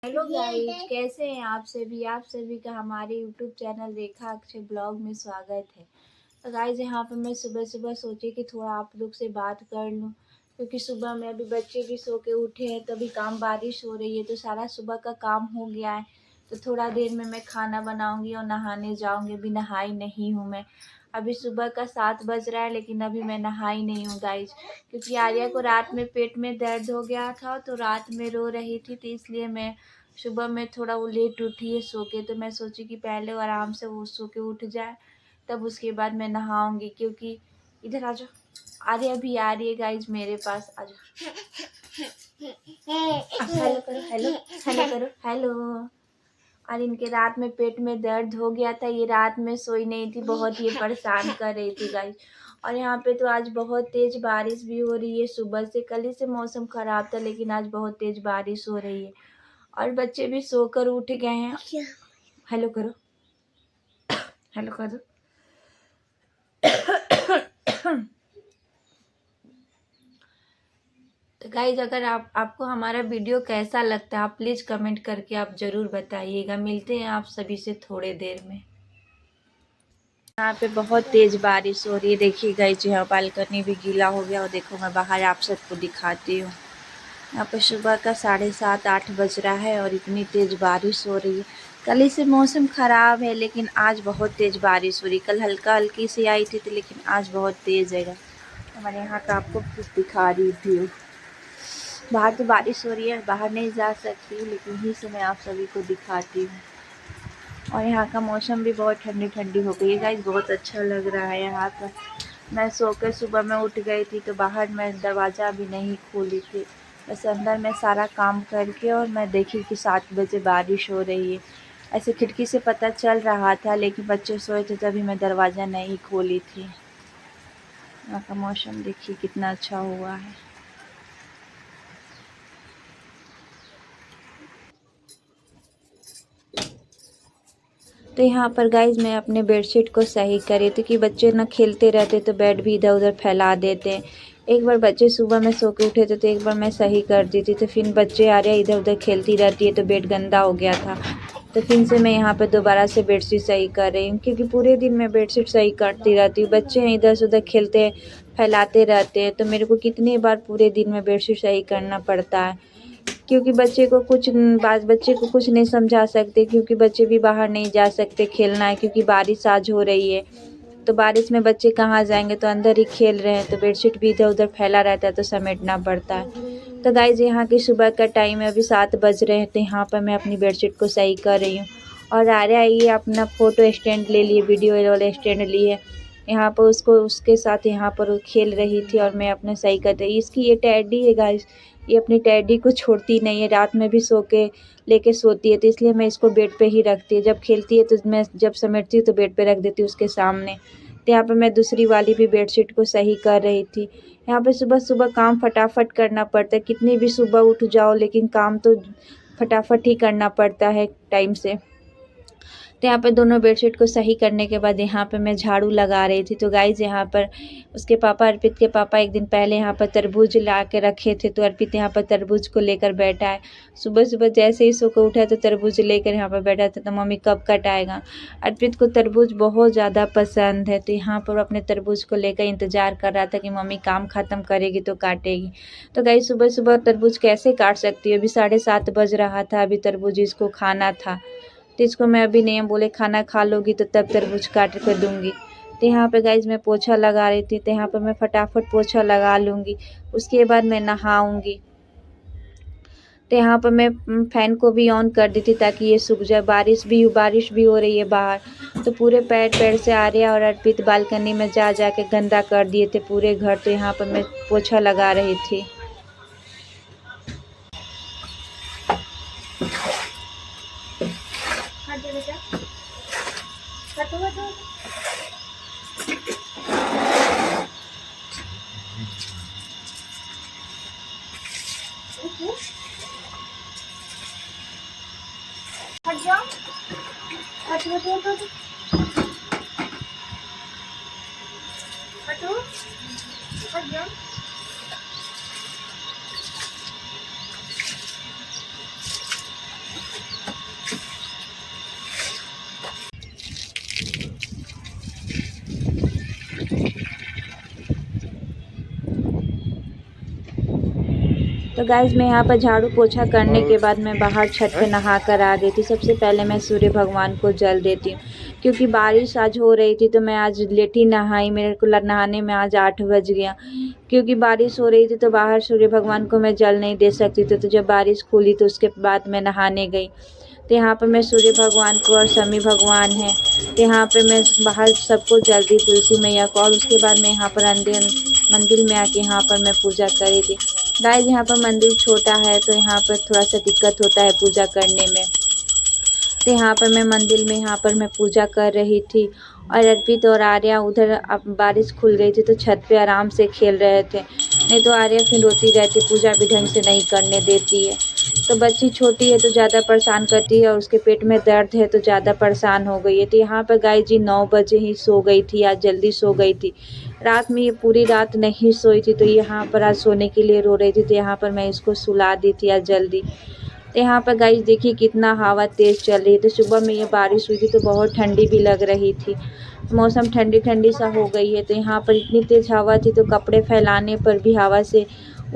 Hello guys, कैसे हैं आप सभी का हमारे यूट्यूब चैनल रेखा अक्षय ब्लॉग में स्वागत है। तो गाइस, यहाँ पर मैं सुबह सुबह सोची कि थोड़ा आप लोग से बात कर लूँ, क्योंकि सुबह में अभी बच्चे भी सो के उठे हैं, तभी काम बारिश हो रही है तो सारा सुबह का काम हो गया है। तो थोड़ा देर में मैं खाना बनाऊंगी और नहाने जाऊंगी। अभी नहाई नहीं हूँ मैं। अभी सुबह का 7 बज रहा है, लेकिन अभी मैं नहाई नहीं हूँ गाइस, क्योंकि आर्या को रात में पेट में दर्द हो गया था तो रात में रो रही थी, तो इसलिए मैं सुबह में थोड़ा वो लेट उठी है सो के। तो मैं सोची कि पहले आराम से वो सो के उठ जाए, तब उसके बाद मैं नहाऊंगी। क्योंकि इधर आ जाओ, आर्या भी आ रही है गाइज मेरे पास। आ जाओ, हेलो करो, हेलो हेलो करो, हेलो। और इनके रात में पेट में दर्द हो गया था, ये रात में सोई नहीं थी, बहुत ये परेशान कर रही थी गाइज। और यहाँ पे तो आज बहुत तेज बारिश भी हो रही है सुबह से। कल ही से मौसम खराब था, लेकिन आज बहुत तेज बारिश हो रही है और बच्चे भी सोकर उठ गए हैं। हेलो करो, हेलो करो। तो गाइज, अगर आपको हमारा वीडियो कैसा लगता है, आप प्लीज़ कमेंट करके आप ज़रूर बताइएगा। मिलते हैं आप सभी से थोड़े देर में। यहाँ पे बहुत तेज बारिश हो रही है, देखिए गाइज, यहाँ बालकनी भी गीला हो गया। और देखो, मैं बाहर आप सबको दिखाती हूँ। यहाँ पे सुबह का 7:30-8 बज रहा है और इतनी तेज बारिश हो रही है। कल ही से मौसम ख़राब है, लेकिन आज बहुत तेज बारिश हो रही है। कल हल्का हल्की सी आई थी, तो लेकिन आज बहुत तेज़ है। हमारे यहाँ का आपको कुछ दिखा रही थी। बाहर तो बारिश हो रही है, बाहर नहीं जा सकती, लेकिन यहीं से मैं आप सभी को दिखाती हूँ। और यहाँ का मौसम भी बहुत ठंडी ठंडी हो गई है गाइस, बहुत अच्छा लग रहा है यहाँ पर। मैं सो कर सुबह में उठ गई थी, तो बाहर मैं दरवाज़ा भी नहीं खोली थी, बस अंदर में सारा काम करके। और मैं देखी कि 7 बजे बारिश हो रही है। ऐसे खिड़की से पता चल रहा था, लेकिन बच्चे सोए थे तभी मैं दरवाज़ा नहीं खोली थी। यहाँ का मौसम देखिए कितना अच्छा हुआ है। तो यहाँ पर गाइज मैं अपने बेडशीट को सही करी थी कि बच्चे ना खेलते रहते तो बेड भी इधर उधर फैला देते हैं। एक बार बच्चे सुबह में सो के उठे थे, तो एक बार मैं सही कर दी थी, तो फिर बच्चे आ रहे इधर उधर खेलती रहती है तो बेड गंदा हो गया था। तो फिर से मैं यहाँ पर दोबारा से बेडशीट सही कर रही हूँ, क्योंकि पूरे दिन मैं बेडशीट सही करती रहती हूँ। बच्चे इधर से उधर खेलते फैलाते रहते हैं, तो मेरे को कितनी बार पूरे दिन में बेडशीट सही करना पड़ता है। क्योंकि बच्चे को कुछ नहीं समझा सकते, क्योंकि बच्चे भी बाहर नहीं जा सकते खेलना है, क्योंकि बारिश आज हो रही है। तो बारिश में बच्चे कहाँ जाएंगे, तो अंदर ही खेल रहे हैं, तो बेडशीट भी इधर उधर फैला रहता है, तो समेटना पड़ता है। तो गाइज, यहाँ की सुबह का टाइम है, अभी 7 बज रहे हैं, तो यहाँ पर मैं अपनी बेडशीट को सही कर रही हूँ। और आर्या ये अपना फ़ोटो स्टैंड ले लिए, वीडियो वाला स्टैंड लिए। यहाँ पर उसको उसके साथ यहाँ पर वो खेल रही थी और मैं अपने सही कर रही। इसकी ये टैडी है गाइस, ये अपनी टैडी को छोड़ती नहीं है, रात में भी सो के लेके सोती है, तो इसलिए मैं इसको बेड पे ही रखती है। जब खेलती है तो मैं जब समेटती हूँ तो बेड पे रख देती हूँ उसके सामने। तो यहाँ पर मैं दूसरी वाली भी बेडशीट को सही कर रही थी। यहाँ पे सुबह सुबह काम फटाफट करना पड़ता है, कितनी भी सुबह उठ जाओ, लेकिन काम तो फटाफट ही करना पड़ता है टाइम से। तो यहाँ पे दोनों बेडशीट को सही करने के बाद यहाँ पे मैं झाड़ू लगा रही थी। तो गाइज़, यहाँ पर उसके पापा, अर्पित के पापा, एक दिन पहले यहाँ पर तरबूज ला के रखे थे, तो अर्पित यहाँ पर तरबूज को लेकर बैठा है। सुबह सुबह जैसे ही सो कर उठा तो तरबूज लेकर यहाँ पर बैठा था, तो मम्मी कब कट आएगा। अर्पित को तरबूज बहुत ज़्यादा पसंद है, तो यहाँ पर अपने तरबूज को लेकर इंतज़ार कर रहा था कि मम्मी काम ख़त्म करेगी तो काटेगी। तो गाइज़, सुबह सुबह तरबूज कैसे काट सकती है, अभी 7:30 बज रहा था, अभी तरबूज इसको खाना था। तो इसको मैं अभी नहीं बोले खाना खा लोगी तो तब तरबूज काट कर दूँगी। तो यहाँ पे गाइज़ मैं पोछा लगा रही थी, तो यहाँ पर मैं फटाफट पोछा लगा लूँगी, उसके बाद मैं नहाऊँगी। तो यहाँ पर मैं फ़ैन को भी ऑन कर दी थी ताकि ये सूख जाए। बारिश भी हो रही है बाहर, तो पूरे पैर पैर से आर्या और अर्पित बालकनी में जा जा के गंदा कर दिए थे पूरे घर। तो यहाँ पर मैं पोछा लगा रही थी। हट जाओ, हटो हटो हटो हटो, हट जाओ। तो गाइज़ मैं यहाँ पर झाड़ू पोछा करने के बाद मैं बाहर छत पे नहा कर आ गई थी। सबसे पहले मैं सूर्य भगवान को जल देती हूँ, क्योंकि बारिश आज हो रही थी तो मैं आज लेट ही नहाई। मेरे को नहाने में आज 8 बज गया, क्योंकि बारिश हो रही थी तो बाहर सूर्य भगवान को मैं जल नहीं दे सकती थी। तो जब बारिश खुली तो उसके बाद मैं नहाने गई। तो यहाँ पर मैं सूर्य भगवान को और शनि भगवान हैं, तो यहाँ पे मैं बाहर सबको जल दी, तुलसी मैया को। और उसके बाद मैं यहाँ पर अंदर मंदिर में आके यहाँ पर मैं पूजा करी थी। गाइस यहाँ पर मंदिर छोटा है तो यहाँ पर थोड़ा सा दिक्कत होता है पूजा करने में। तो यहाँ पर मैं मंदिर में यहाँ पर मैं पूजा कर रही थी, और अर्पित और आर्या उधर अब बारिश खुल गई थी तो छत पे आराम से खेल रहे थे। नहीं तो आर्या फिर रोती रहती, पूजा भी ढंग से नहीं करने देती है। तो बच्ची छोटी है तो ज़्यादा परेशान करती है, और उसके पेट में दर्द है तो ज़्यादा परेशान हो गई है। तो यहाँ पर गाय जी 9 बजे ही सो गई थी, आज जल्दी सो गई थी। रात में ये पूरी रात नहीं सोई थी, तो यहाँ पर आज सोने के लिए रो रही थी। तो यहाँ पर मैं इसको सुला दी थी आज जल्दी। तो यहाँ पर गाइस देखिए कितना हवा तेज़ चल रही है। तो सुबह में ये बारिश हुई थी तो बहुत ठंडी भी लग रही थी, मौसम ठंडी ठंडी सा हो गई है। तो यहाँ पर इतनी तेज़ हवा थी तो कपड़े फैलाने पर भी हवा से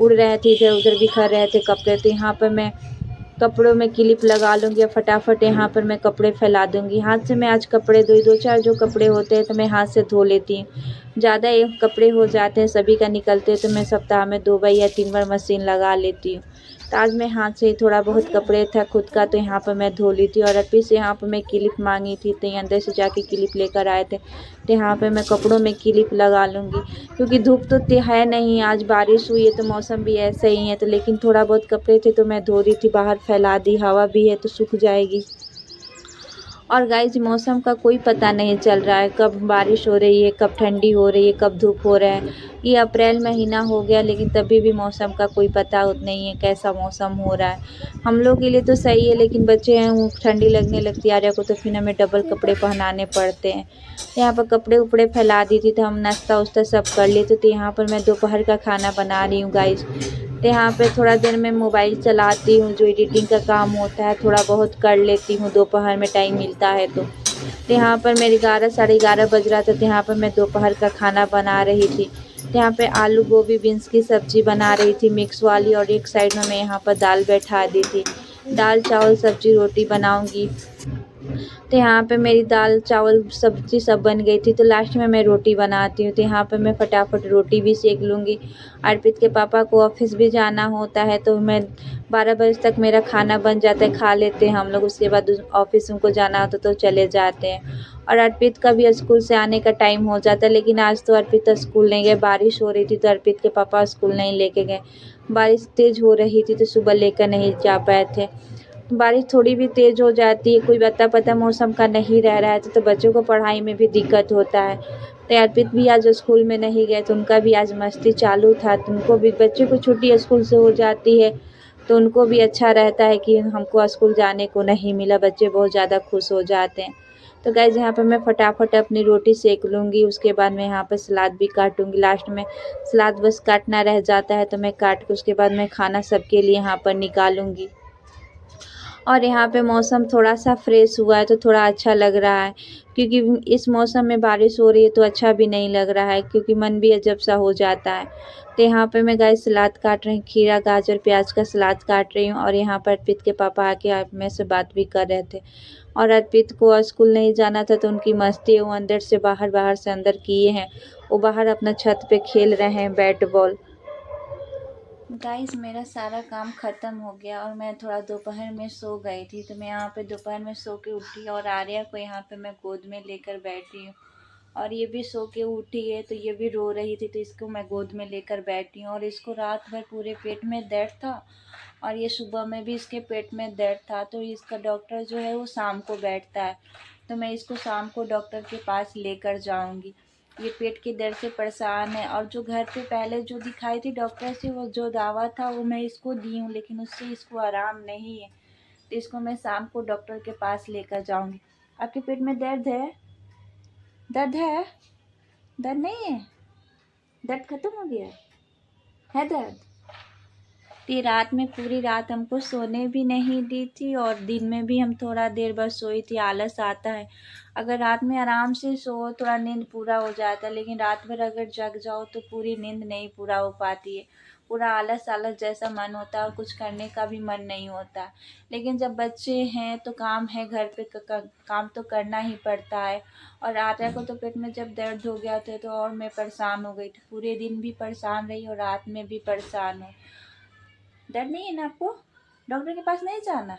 उड़ रहे थे, इधर उधर बिखर रहे थे कपड़े। तो यहाँ पर मैं कपड़ों में क्लिप लगा लूँगी और फटाफट यहाँ पर मैं कपड़े फैला दूँगी। हाथ से मैं आज कपड़े धोई, 2-4 जो कपड़े होते हैं तो मैं हाथ से धो लेती हूँ। ज़्यादा एक कपड़े हो जाते हैं सभी का निकलते हैं तो मैं सप्ताह में 2 बार या 3 बार मशीन लगा लेती हूँ। तो आज मैं हाथ से ही थोड़ा बहुत कपड़े था खुद का तो यहाँ पर मैं धो ली थी। और अभी से यहाँ पर मैं क्लिप मांगी थी तो ये अंदर से जाके क्लिप लेकर आए थे। तो यहाँ पे मैं कपड़ों में क्लिप लगा लूँगी, क्योंकि धूप तो है नहीं, आज बारिश हुई है तो मौसम भी ऐसा ही है। तो लेकिन थोड़ा बहुत कपड़े थे तो मैं धो रही थी, बाहर फैला दी, हवा भी है तो सूख जाएगी। और गाइस मौसम का कोई पता नहीं चल रहा है, कब बारिश हो रही है, कब ठंडी हो रही है, कब धूप हो रहा है। ये अप्रैल महीना हो गया लेकिन तभी भी मौसम का कोई पता नहीं है कैसा मौसम हो रहा है। हम लोग के लिए तो सही है, लेकिन बच्चे हैं वो ठंडी लगने लगती है आर्या को, तो फिर हमें डबल कपड़े पहनाने पड़ते हैं। यहाँ पर कपड़े उपड़े फैला दी थी तो हम नाश्ता उस्ता सब कर लिए थे। तो यहाँ पर मैं दोपहर का खाना बना रही हूँ गाइस। तो यहाँ पे थोड़ा देर मैं मोबाइल चलाती हूँ, जो एडिटिंग का काम होता है थोड़ा बहुत कर लेती हूँ दोपहर में टाइम मिलता है तो। यहाँ पर मेरे 11 साढ़े 11 बज रहा था। तो यहाँ पर मैं दोपहर का खाना बना रही थी। तो यहाँ पे आलू गोभी बीन्स की सब्ज़ी बना रही थी मिक्स वाली, और एक साइड में मैं यहाँ पर दाल बैठा दी थी। दाल चावल सब्ज़ी रोटी बनाऊँगी। तो यहाँ पे मेरी दाल चावल सब्ज़ी सब बन गई थी। तो लास्ट में मैं रोटी बनाती हूँ। तो यहाँ पे मैं फटाफट रोटी भी सेक लूँगी। अर्पित के पापा को ऑफिस भी जाना होता है तो मैं 12 बजे तक मेरा खाना बन जाता है, खा लेते हैं हम लोग। उसके बाद ऑफिस उनको जाना होता तो चले जाते हैं। और अर्पित का भी स्कूल से आने का टाइम हो जाता है, लेकिन आज तो अर्पित स्कूल नहीं गए, बारिश हो रही थी तो अर्पित के पापा स्कूल नहीं लेके गए। बारिश तेज़ हो रही थी तो सुबह लेकर नहीं जा पाए थे। बारिश थोड़ी भी तेज़ हो जाती है, कोई अता पता मौसम का नहीं रह रहा है तो बच्चों को पढ़ाई में भी दिक्कत होता है। तो अर्पित भी आज स्कूल में नहीं गए तो उनका भी आज मस्ती चालू था। तो उनको भी, बच्चे को छुट्टी स्कूल से हो जाती है तो उनको भी अच्छा रहता है कि हमको स्कूल जाने को नहीं मिला, बच्चे बहुत ज़्यादा खुश हो जाते हैं। तो गाइस यहाँ पर मैं फटाफट अपनी रोटी सेक लूँगी, उसके बाद मैं यहाँ पर सलाद भी काटूँगी। लास्ट में सलाद बस काटना रह जाता है तो मैं काट के उसके बाद मैं खाना सबके लिए यहाँ पर निकालूँगी। और यहाँ पे मौसम थोड़ा सा फ्रेश हुआ है तो थोड़ा अच्छा लग रहा है, क्योंकि इस मौसम में बारिश हो रही है तो अच्छा भी नहीं लग रहा है, क्योंकि मन भी अजब सा हो जाता है। तो यहाँ पे मैं गाइस सलाद काट रही हूँ, खीरा गाजर प्याज का सलाद काट रही हूँ। और यहाँ पर अर्पित के पापा आके आप में से बात भी कर रहे थे। और अर्पित को स्कूल नहीं जाना था तो उनकी मस्ती है, वो अंदर से बाहर, बाहर से अंदर किए हैं। वो बाहर अपना छत पे खेल रहे हैं बैट बॉल। गाइस मेरा सारा काम ख़त्म हो गया और मैं थोड़ा दोपहर में सो गई थी। तो मैं यहाँ पे दोपहर में सो के उठी और आर्या को यहाँ पे मैं गोद में लेकर बैठी हूँ। और ये भी सो के उठी है तो ये भी रो रही थी तो इसको मैं गोद में लेकर बैठी हूँ। और इसको रात भर पूरे पेट में दर्द था और ये सुबह में भी इसके पेट में दर्द था। तो इसका डॉक्टर जो है वो शाम को बैठता है, तो मैं इसको शाम को डॉक्टर के पास लेकर जाऊँगी। ये पेट के दर्द से परेशान है। और जो घर पे पहले जो दिखाई थी डॉक्टर से, वो जो दवा था वो मैं इसको दी हूँ, लेकिन उससे इसको आराम नहीं है। तो इसको मैं शाम को डॉक्टर के पास लेकर जाऊँगी। आपके पेट में दर्द है? दर्द है? दर्द नहीं है? दर्द खत्म हो गया है दर्द? तो रात में पूरी रात हमको सोने भी नहीं दी थी और दिन में भी हम थोड़ा देर बस सोई थी। आलस आता है, अगर रात में आराम से सो थोड़ा नींद पूरा हो जाता है, लेकिन रात भर अगर जग जाओ तो पूरी नींद नहीं पूरा हो पाती है। पूरा आलस आलस जैसा मन होता है और कुछ करने का भी मन नहीं होता। लेकिन जब बच्चे हैं तो काम है घर पे, काम तो करना ही पड़ता है। और आर्या को तो पेट में जब दर्द हो गया था तो और मैं परेशान हो गई थी, पूरे दिन भी परेशान रही और रात में भी परेशान हूँ। दर्द नहीं है ना आपको? डॉक्टर के पास नहीं जाना?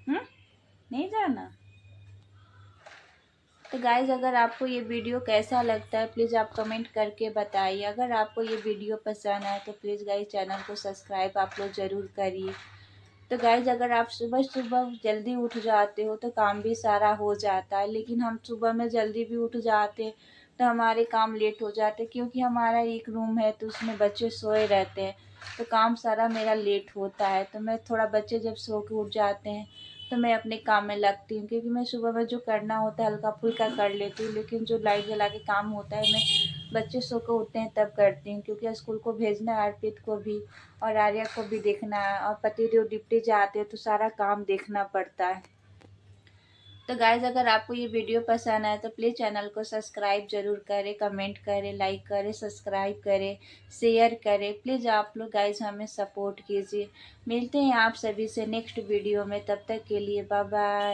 नहीं जाना? तो गाइज अगर आपको ये वीडियो कैसा लगता है प्लीज़ आप कमेंट करके बताइए। अगर आपको ये वीडियो पसंद आए तो प्लीज़ गाइज चैनल को सब्सक्राइब आप लोग ज़रूर करिए। तो गाइज अगर आप सुबह सुबह जल्दी उठ जाते हो तो काम भी सारा हो जाता है, लेकिन हम सुबह में जल्दी भी उठ जाते तो हमारे काम लेट हो जाते, क्योंकि हमारा एक रूम है तो उसमें बच्चे सोए रहते हैं तो काम सारा मेरा लेट होता है। तो मैं थोड़ा बच्चे जब सो के उठ जाते हैं तो मैं अपने काम में लगती हूँ, क्योंकि मैं सुबह में जो करना होता है हल्का फुल्का कर लेती हूँ, लेकिन जो लाइट जला के काम होता है मैं बच्चे सो के उठते हैं तब करती हूँ, क्योंकि स्कूल को भेजना है अर्पित को भी और आर्या को भी देखना है, और पतिदेव ड्यूटी जाते हैं तो सारा काम देखना पड़ता है। तो गाइज़ अगर आपको ये वीडियो पसंद आए तो प्लीज़ चैनल को सब्सक्राइब ज़रूर करें, कमेंट करें, लाइक करें, सब्सक्राइब करें, शेयर करें। प्लीज़ आप लोग गाइज़ हमें सपोर्ट कीजिए। मिलते हैं आप सभी से नेक्स्ट वीडियो में, तब तक के लिए बाय बाय।